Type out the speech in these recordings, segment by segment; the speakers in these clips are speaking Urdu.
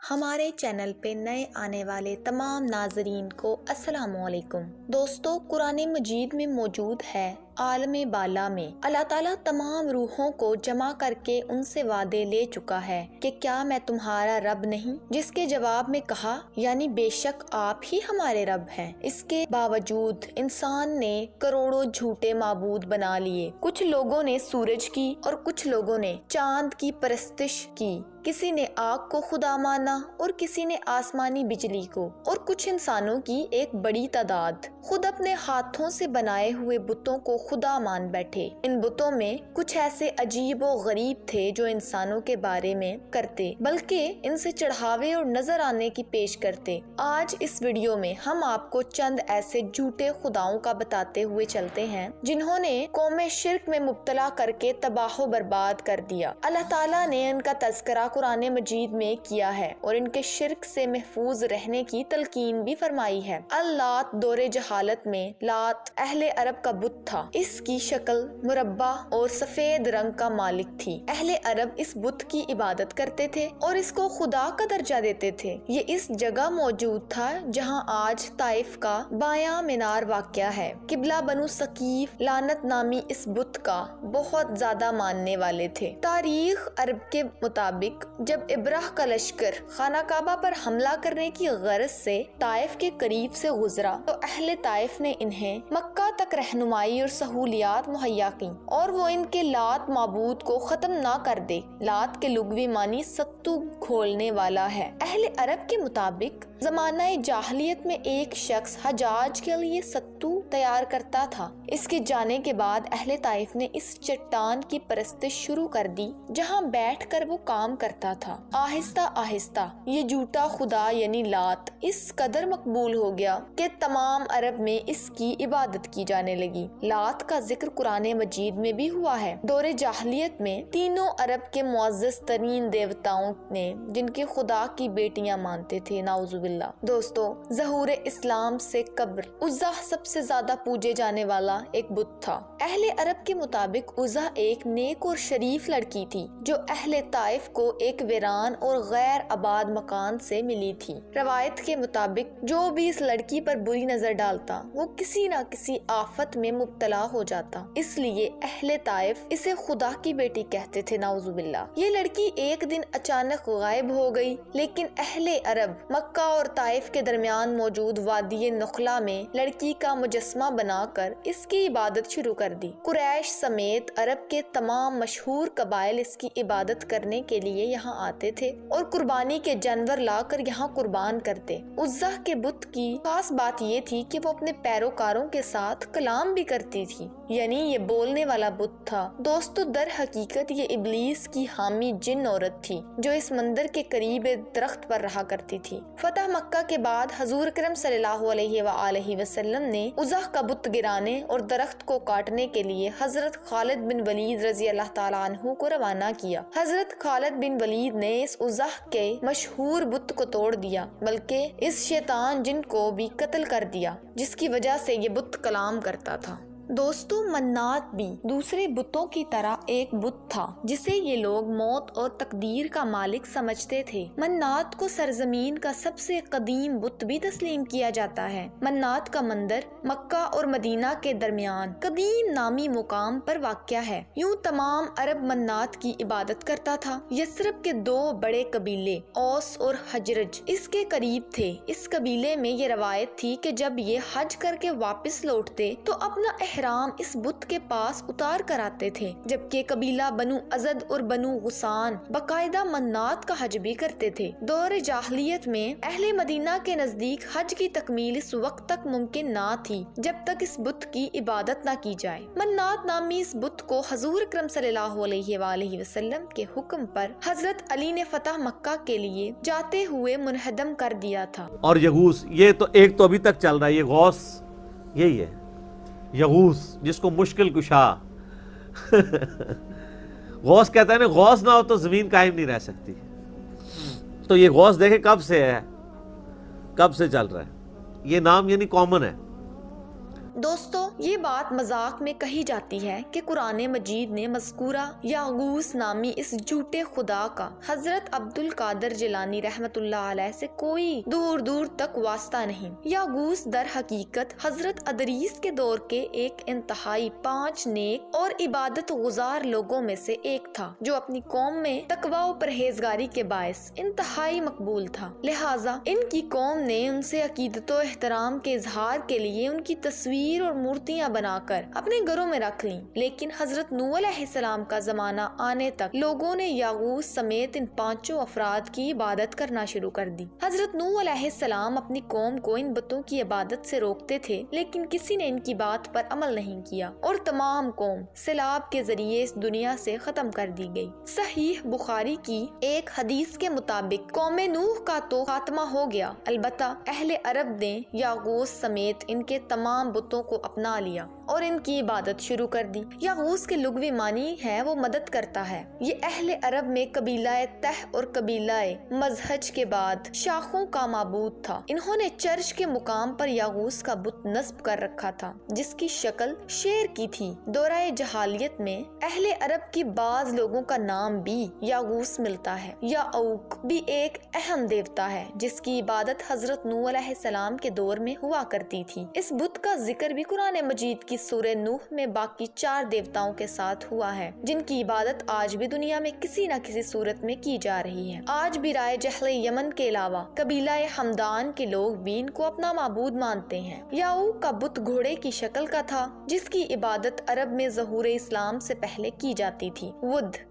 ہمارے چینل پہ نئے آنے والے تمام ناظرین کو السلام علیکم۔ دوستو، قرآن مجید میں موجود ہے عالم بالا میں اللہ تعالیٰ تمام روحوں کو جمع کر کے ان سے وعدے لے چکا ہے کہ کیا میں تمہارا رب نہیں، جس کے جواب میں کہا یعنی بے شک آپ ہی ہمارے رب ہیں۔ اس کے باوجود انسان نے کروڑوں جھوٹے معبود بنا لیے۔ کچھ لوگوں نے سورج کی اور کچھ لوگوں نے چاند کی پرستش کی، کسی نے آگ کو خدا مانا اور کسی نے آسمانی بجلی کو، اور کچھ انسانوں کی ایک بڑی تعداد خود اپنے ہاتھوں سے بنائے ہوئے بتوں کو خدا مان بیٹھے۔ ان بتوں میں کچھ ایسے عجیب و غریب تھے جو انسانوں کے بارے میں کرتے بلکہ ان سے چڑھاوے اور نظر آنے کی پیش کرتے۔ آج اس ویڈیو میں ہم آپ کو چند ایسے جھوٹے خداؤں کا بتاتے ہوئے چلتے ہیں جنہوں نے قوم شرک میں مبتلا کر کے تباہ و برباد کر دیا۔ اللہ تعالیٰ نے ان کا تذکرہ قرآن مجید میں کیا ہے اور ان کے شرک سے محفوظ رہنے کی تلقین بھی فرمائی ہے۔ اللات دور جہالت میں لات اہل عرب کا بت تھا۔ اس کی شکل مربع اور سفید رنگ کا مالک تھی۔ اہل عرب اس بت کی عبادت کرتے تھے اور اس کو خدا کا درجہ دیتے تھے۔ یہ اس جگہ موجود تھا جہاں آج طائف کا بایاں مینار واقع ہے۔ قبلہ بنو ثقیف لعنت نامی اس بت کا بہت زیادہ ماننے والے تھے۔ تاریخ عرب کے مطابق جب ابرہ کا لشکر خانہ کعبہ پر حملہ کرنے کی غرض سے طائف کے قریب سے گزرا تو اہل طائف نے انہیں مکہ تک رہنمائی اور سہولیات مہیا کی اور وہ ان کے لات معبود کو ختم نہ کر دے۔ لات کے لغوی معنی ستو کھولنے والا ہے۔ اہل عرب کے مطابق زمانہ جاہلیت میں ایک شخص حجاج کے لیے ستو تیار کرتا تھا۔ اس کے جانے کے بعد اہل طائف نے اس چٹان کی پرستش شروع کر دی جہاں بیٹھ کر وہ کام کرتا تھا۔ آہستہ آہستہ یہ جھوٹا خدا یعنی لات اس قدر مقبول ہو گیا کہ تمام عرب میں اس کی عبادت کی جانے لگی۔ لات کا ذکر قرآن مجید میں بھی ہوا ہے۔ دور جاہلیت میں تینوں عرب کے معزز ترین دیوتاؤں نے جن کے خدا کی بیٹیاں مانتے تھے، نعوذ باللہ۔ دوستو، ظہور اسلام سے قبل عزا سب سے زیادہ پوجے جانے والا ایک بت تھا۔ اہل عرب کے مطابق عزا ایک نیک اور شریف لڑکی تھی جو اہل طائف کو ایک ویران اور غیر آباد مکان سے ملی تھی۔ روایت کے مطابق جو بھی اس لڑکی پر بری نظر ڈالتا وہ کسی نہ کسی آفت میں مبتلا ہو جاتا، اس لیے اہل طائف اسے خدا کی بیٹی کہتے تھے، نعوذ باللہ۔ یہ لڑکی ایک دن اچانک غائب ہو گئی، لیکن اہل عرب مکہ اور طائف کے درمیان موجود وادی نخلا میں لڑکی کا مجسمہ بنا کر اس کی عبادت شروع کر دی۔ قریش سمیت عرب کے تمام مشہور قبائل اس کی عبادت کرنے کے لیے یہاں آتے تھے اور قربانی کے جانور لا کر یہاں قربان کرتے۔ عزا کے بت کی خاص بات یہ تھی کہ وہ اپنے پیروکاروں کے ساتھ کلام بھی کرتی تھی، یعنی یہ بولنے والا بت تھا۔ دوستو، در حقیقت یہ ابلیس کی حامی جن عورت تھی جو اس مندر کے قریب درخت پر رہا کرتی تھی۔ فتح مکہ کے بعد حضور اکرم صلی اللہ علیہ وآلہ وسلم نے عزا کا بت گرانے اور درخت کو کاٹنے کے لیے حضرت خالد بن ولید رضی اللہ تعالیٰ عنہ کو روانہ کیا۔ حضرت خالد بن ولید نے اس عزا کے مشہور بت کو توڑ دیا، بلکہ اس شیطان جن کو بھی قتل کر دیا جس کی وجہ سے یہ بت کلام کرتا تھا۔ دوستو، منات بھی دوسرے بتوں کی طرح ایک بت تھا جسے یہ لوگ موت اور تقدیر کا مالک سمجھتے تھے۔ منات کو سرزمین کا سب سے قدیم بت بھی تسلیم کیا جاتا ہے۔ منات کا مندر مکہ اور مدینہ کے درمیان قدیم نامی مقام پر واقع ہے۔ یوں تمام عرب منات کی عبادت کرتا تھا۔ یثرب کے دو بڑے قبیلے اوس اور حجرج اس کے قریب تھے۔ اس قبیلے میں یہ روایت تھی کہ جب یہ حج کر کے واپس لوٹتے تو اپنا احرام اس بت کے پاس اتار کر آتے تھے، جبکہ قبیلہ بنو ازد اور بنو غسان باقاعدہ منات کا حج بھی کرتے تھے۔ دور جاہلیت میں اہل مدینہ کے نزدیک حج کی تکمیل اس وقت تک ممکن نہ تھی جب تک اس بت کی عبادت نہ کی جائے۔ منات نامی اس بت کو حضور اکرم صلی اللہ علیہ وآلہ وسلم کے حکم پر حضرت علی نے فتح مکہ کے لیے جاتے ہوئے منہدم کر دیا تھا۔ اور یغوث، یہ تو ایک تو ابھی تک چل رہا ہے، یہ غوث یہی ہے، یغوث جس کو مشکل کشا غوث کہتا ہے نا، غوث نہ ہو تو زمین قائم نہیں رہ سکتی۔ تو یہ غوث دیکھیں کب سے ہے، کب سے چل رہا ہے، یہ نام یعنی کامن ہے۔ دوستو، یہ بات مذاق میں کہی جاتی ہے کہ قرآن مجید نے مذکورہ یاغوث نامی اس جھوٹے خدا کا حضرت عبد القادر جیلانی رحمت اللہ علیہ سے کوئی دور دور تک واسطہ نہیں۔ یاغوث در حقیقت حضرت ادریس کے دور کے ایک انتہائی 5 نیک اور عبادت گزار لوگوں میں سے ایک تھا، جو اپنی قوم میں تقوی و پرہیزگاری کے باعث انتہائی مقبول تھا۔ لہٰذا ان کی قوم نے ان سے عقیدت و احترام کے اظہار کے لیے ان کی تصویر اور مورتیاں بنا کر اپنے گھروں میں رکھ لیں۔ لیکن حضرت نوح علیہ السلام کا زمانہ آنے تک لوگوں نے یاغوث سمیت ان 5 افراد کی عبادت کرنا شروع کر دی۔ حضرت نوح علیہ السلام اپنی قوم کو ان بتوں کی عبادت سے روکتے تھے، لیکن کسی نے ان کی بات پر عمل نہیں کیا اور تمام قوم سیلاب کے ذریعے اس دنیا سے ختم کر دی گئی۔ صحیح بخاری کی ایک حدیث کے مطابق قوم نوح کا تو خاتمہ ہو گیا، البتہ اہل عرب نے یاغوث سمیت ان کے تمام بتوں کو اپنا لیا اور ان کی عبادت شروع کر دی۔ یاغوث کے لغوی معنی ہے وہ مدد کرتا ہے۔ یہ اہل عرب میں قبیلہ تہ اور قبیلہ مزہج کے بعد شاخوں کا معبود تھا۔ انہوں نے چرچ کے مقام پر یاغوث کا بت نصب کر رکھا تھا، جس کی شکل شیر کی تھی۔ دورہ جہالیت میں اہل عرب کی بعض لوگوں کا نام بھی یاغوث ملتا ہے۔ یاؤق بھی ایک اہم دیوتا ہے جس کی عبادت حضرت نوح علیہ السلام کے دور میں ہوا کرتی تھی۔ اس بت کا ذکر بھی قرآن مجید کی سورہ نوح میں باقی 4 دیوتاؤں کے ساتھ ہوا ہے، جن کی عبادت آج بھی دنیا میں کسی نہ کسی صورت میں کی جا رہی ہے۔ آج بھی رائے جہل یمن کے علاوہ قبیلہ حمدان کے لوگ بھی ان کو اپنا معبود مانتے ہیں۔ یاؤق کا بت گھوڑے کی شکل کا تھا، جس کی عبادت عرب میں ظہور اسلام سے پہلے کی جاتی تھی۔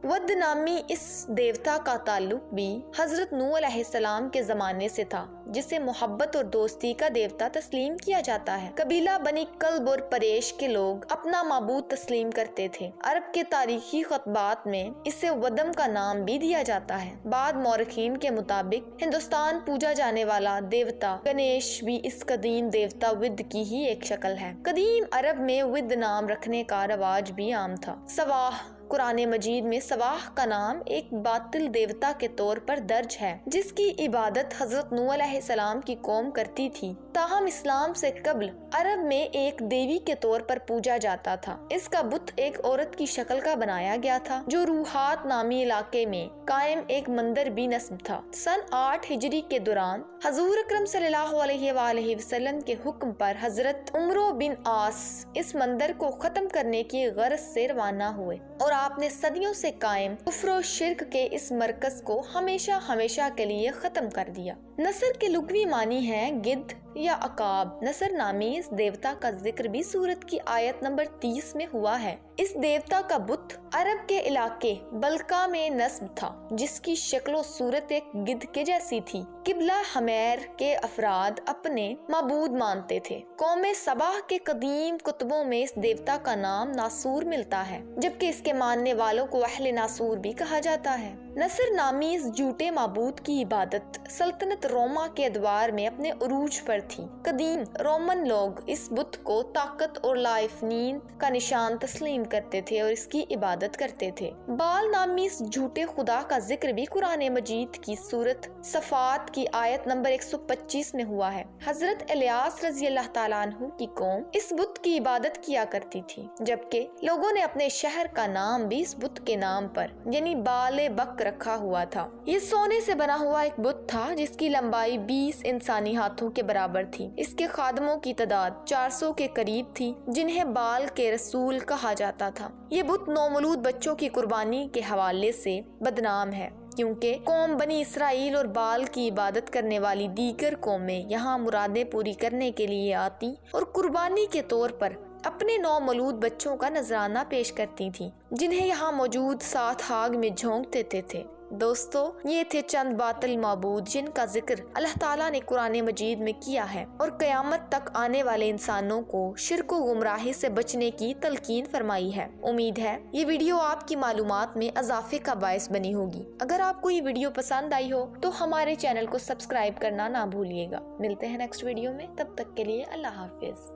ود نامی اس دیوتا کا تعلق بھی حضرت نوح علیہ السلام کے زمانے سے تھا، جسے محبت اور دوستی کا دیوتا تسلیم کیا جاتا ہے۔ قبیلہ بنی کلب اور پریش کے لوگ اپنا معبود تسلیم کرتے تھے۔ عرب کے تاریخی خطبات میں اسے ودم کا نام بھی دیا جاتا ہے۔ بعد مورخین کے مطابق ہندوستان پوجا جانے والا دیوتا گنیش بھی اس قدیم دیوتا ود کی ہی ایک شکل ہے۔ قدیم عرب میں ود نام رکھنے کا رواج بھی عام تھا۔ سواہ قرآن مجید میں سواہ کا نام ایک باطل دیوتا کے طور پر درج ہے، جس کی عبادت حضرت نوح علیہ السلام کی قوم کرتی تھی۔ تاہم اسلام سے قبل عرب میں ایک دیوی کے طور پر پوجا جاتا تھا۔ اس کا بت ایک عورت کی شکل کا بنایا گیا تھا، جو روحات نامی علاقے میں قائم ایک مندر بھی نصب تھا۔ سن 8 ہجری کے دوران حضور اکرم صلی اللہ علیہ وآلہ وسلم کے حکم پر حضرت عمرو بن عاص اس مندر کو ختم کرنے کی غرض سے روانہ ہوئے اور آپ نے صدیوں سے قائم کفر و شرک کے اس مرکز کو ہمیشہ کے لیے ختم کر دیا۔ نصر کے لغوی معنی ہے گدھ یا عقاب۔ نصر نامی اس دیوتا کا ذکر بھی سورت کی آیت نمبر 30 میں ہوا ہے۔ اس دیوتا کا بت عرب کے علاقے بلقا میں نصب تھا، جس کی شکل و صورت ایک گدھ کے جیسی تھی۔ قبلہ حمیر کے افراد اپنے معبود مانتے تھے۔ قوم سبا کے قدیم کتبوں میں اس دیوتا کا نام ناسور ملتا ہے، جبکہ اس کے ماننے والوں کو اہل ناسور بھی کہا جاتا ہے۔ نصر نامی اس جھوٹے معبود کی عبادت سلطنت روما کے ادوار میں اپنے عروج پر تھی۔ قدیم رومن لوگ اس بت کو طاقت اور لائفنین کا نشان تسلیم کرتے تھے اور اس کی عبادت کرتے تھے۔ بال نامی اس جھوٹے خدا کا ذکر بھی قرآن مجید کی سورت صفات کی آیت نمبر 125 میں ہوا ہے۔ حضرت الیاس رضی اللہ تعالیٰ عنہ کی قوم اس بت کی عبادت کیا کرتی تھی، جبکہ لوگوں نے اپنے شہر کا نام بھی اس بت کے نام پر یعنی بال بک رکھا ہوا تھا۔ یہ سونے سے بنا ہوا ایک بت تھا جس کی لمبائی 20 انسانی ہاتھوں کے برابر تھی۔ اس کے خادموں کی تعداد 400 کے قریب تھی، جنہیں بال کے رسول کہا جاتا تھا۔ یہ بت نومولود بچوں کی قربانی کے حوالے سے بدنام ہے، کیونکہ قوم بنی اسرائیل اور بال کی عبادت کرنے والی دیگر قومیں یہاں مرادیں پوری کرنے کے لیے آتی اور قربانی کے طور پر اپنے نومولود بچوں کا نذرانہ پیش کرتی تھیں، جنہیں یہاں موجود 7 آگ میں جھونک دیتے تھے۔ دوستو، یہ تھے چند باطل معبود جن کا ذکر اللہ تعالیٰ نے قرآن مجید میں کیا ہے اور قیامت تک آنے والے انسانوں کو شرک و گمراہی سے بچنے کی تلقین فرمائی ہے۔ امید ہے یہ ویڈیو آپ کی معلومات میں اضافے کا باعث بنی ہوگی۔ اگر آپ کو یہ ویڈیو پسند آئی ہو تو ہمارے چینل کو سبسکرائب کرنا نہ بھولیے گا۔ ملتے ہیں نیکسٹ ویڈیو میں، تب تک کے لیے اللہ حافظ۔